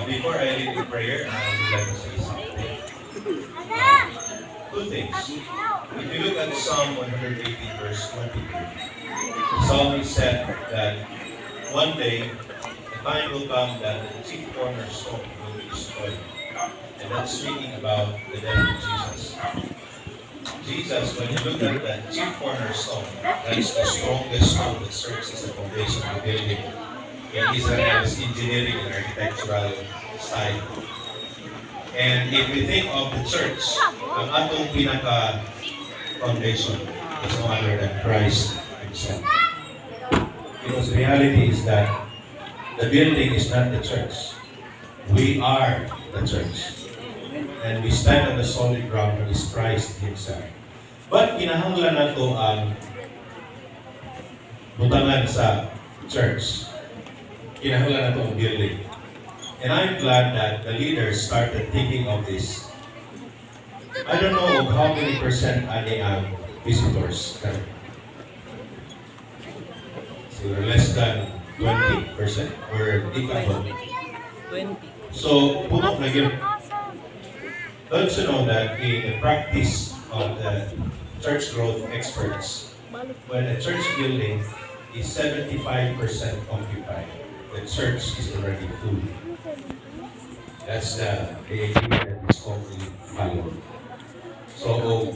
Before I lead the prayer, I would like to say something. Two things. If you look at Psalm 118, verse 23, the psalmist said that one day the time will come that the chief cornerstone will be destroyed. And that's speaking about the death of Jesus. Jesus, when you look at the chief cornerstone, that's the strongest stone that serves as the foundation of the building in Israel's engineering and architectural style. And if we think of the church, ang atong pinaka-foundation is no other than Christ Himself. Because the reality is that the building is not the church. We are the church. And we stand on the solid ground that is Christ Himself. But kinahanglan nato ang butangan sa church. Kinahanglan nato ang building. And I'm glad that the leaders started thinking of this. I don't know of how many percent ani ang visitors. So less than 20% or di ka ba? 20. So, puno na yun. Don't you know that in the practice of the church growth experts, when a church building is 75% occupied, the church is already full. That's the idea that is commonly followed. So,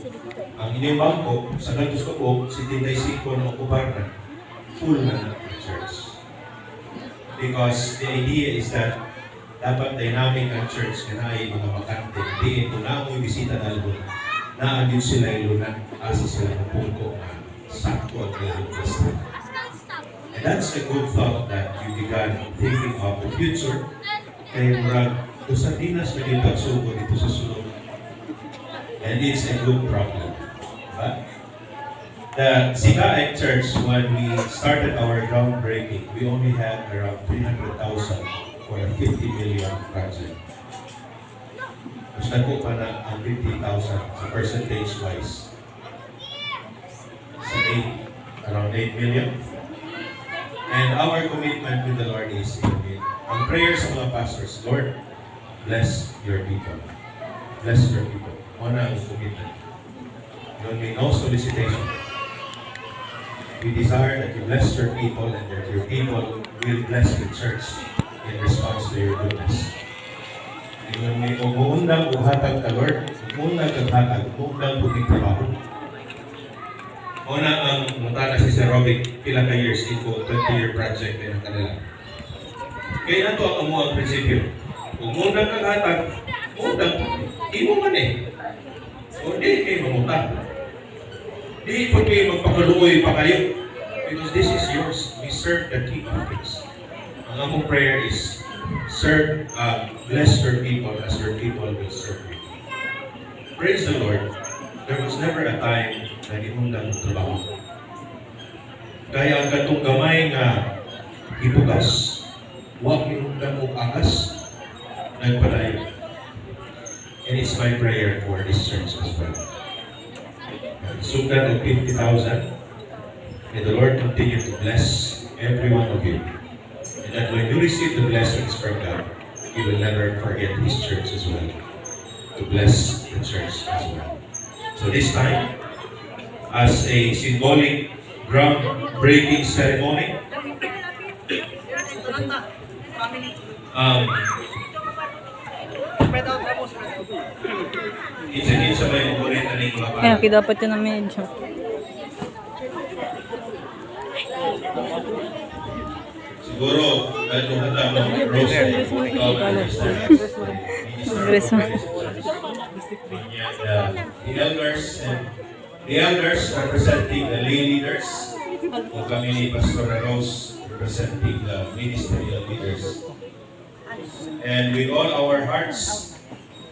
ang inyong bangko, sa gantos ko po, 75 na okupar na, full na ng church. Because the idea is that dapat dynamic ang church na ay mga bakante. Hindi ito na ako'y bisita na luna. Naagin sila iluna. Asa sila ng pungko na sakto at lalong. And that's a good thought that you began thinking of the future. Kaya murag, ito sa dinas na dito at sugo dito sa sulong. And it's a good problem. But the Sigaek Church, when we started our groundbreaking, we only had around 300,000 for a 50 million project. Mas nagpo pa na ang 50,000 sa percentage-wise. Sa around 8 million. And our commitment with the Lord is, ang prayers of mga pastors, Lord, bless your people. Bless your people. Una ang commitment. There will be no solicitation. We desire that you bless your people and that your people will bless the church in response to your goodness. Yung may umuundang uhatag ka, Lord, umuundang kaghatag, umuundang puting trabaho. Una ang mutana si Sir Robic, pila ka years ito, 20-year project na kanila. Kaya nato ang amuang prinsipyo. Umuundang kaghatag, umuundang puting. Imo man eh. O di kayo mamutang. Di po kayo magpakaluoy pa kayo. Because this is yours. We serve the King of Kings. Ang among prayer is, bless your people as your people will serve you. Praise the Lord. There was never a time na imundang trabaho. Kaya ang katong gamay nga ibugas, huwag imundang o akas, nagpadayon. And it's my prayer for this church as well. Sugat of 50,000, may the Lord continue to bless every one of you. And that when you receive the blessings from God, He will never forget His church as well. To bless the church as well. So this time, as a symbolic groundbreaking ceremony, isa ba yung ulit na rin mga Kaya dapat yun na medyo. siguro, dahil kung handa mo ng rosary, the elders representing the lay leaders, o kami ni Pastor Rose representing the ministerial leaders. And with all our hearts,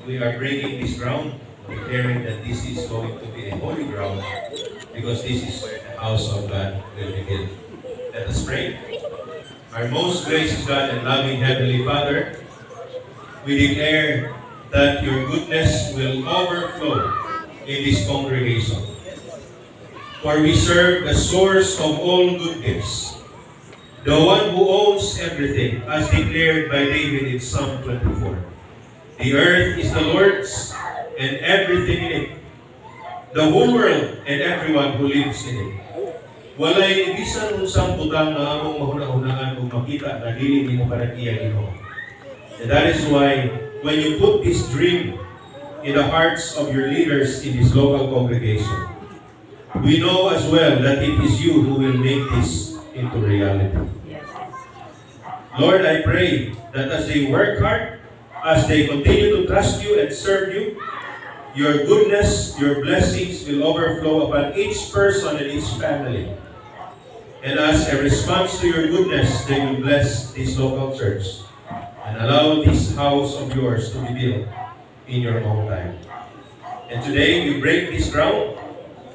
we are breaking this ground, declaring that this is going to be a holy ground because this is where the house of God will begin. Let us pray. Our most gracious God and loving Heavenly Father, we declare that your goodness will overflow in this congregation. For we serve the source of all good gifts, the one who owns everything, as declared by David in Psalm 24. The earth is the Lord's, and everything in it, the whole world and everyone who lives in it. Walay ibisan unsang butang nga among mahuna-hunaan kung makita na dili nimo kanagiya Ginoo. And that is why when you put this dream in the hearts of your leaders in this local congregation, we know as well that it is you who will make this into reality. Lord, I pray that as they work hard, as they continue to trust you and serve you, your goodness, your blessings will overflow upon each person and each family. And as a response to your goodness, they will bless this local church and allow this house of yours to be built in your own time. And today we break this ground,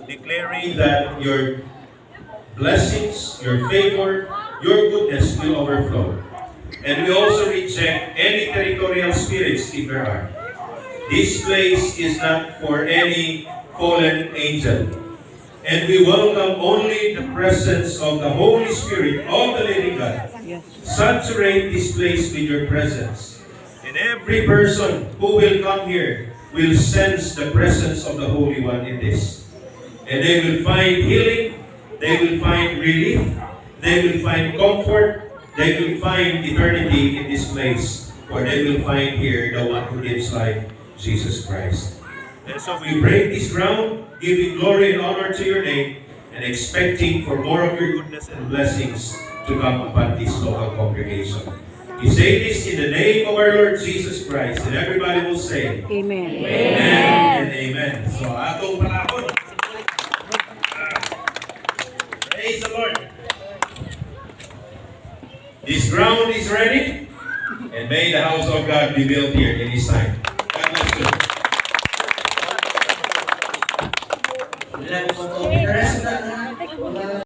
declaring that your blessings, your favor, your goodness will overflow. And we also reject any territorial spirits if there are. This place is not for any fallen angel. And we welcome only the presence of the Holy Spirit, of the living God. Saturate this place with your presence. And every person who will come here will sense the presence of the Holy One in this. And they will find healing, they will find relief, they will find comfort, they will find eternity in this place. For they will find here the one who gives life, Jesus Christ. And so we break this ground, giving glory and honor to your name, and expecting for more of your goodness and blessings to come upon this local congregation. We say this in the name of our Lord Jesus Christ, and everybody will say, Amen. Amen and amen. So, atong panahon. Praise the Lord. This ground is ready, and may the house of God be built here in His time. God bless you. The rest of that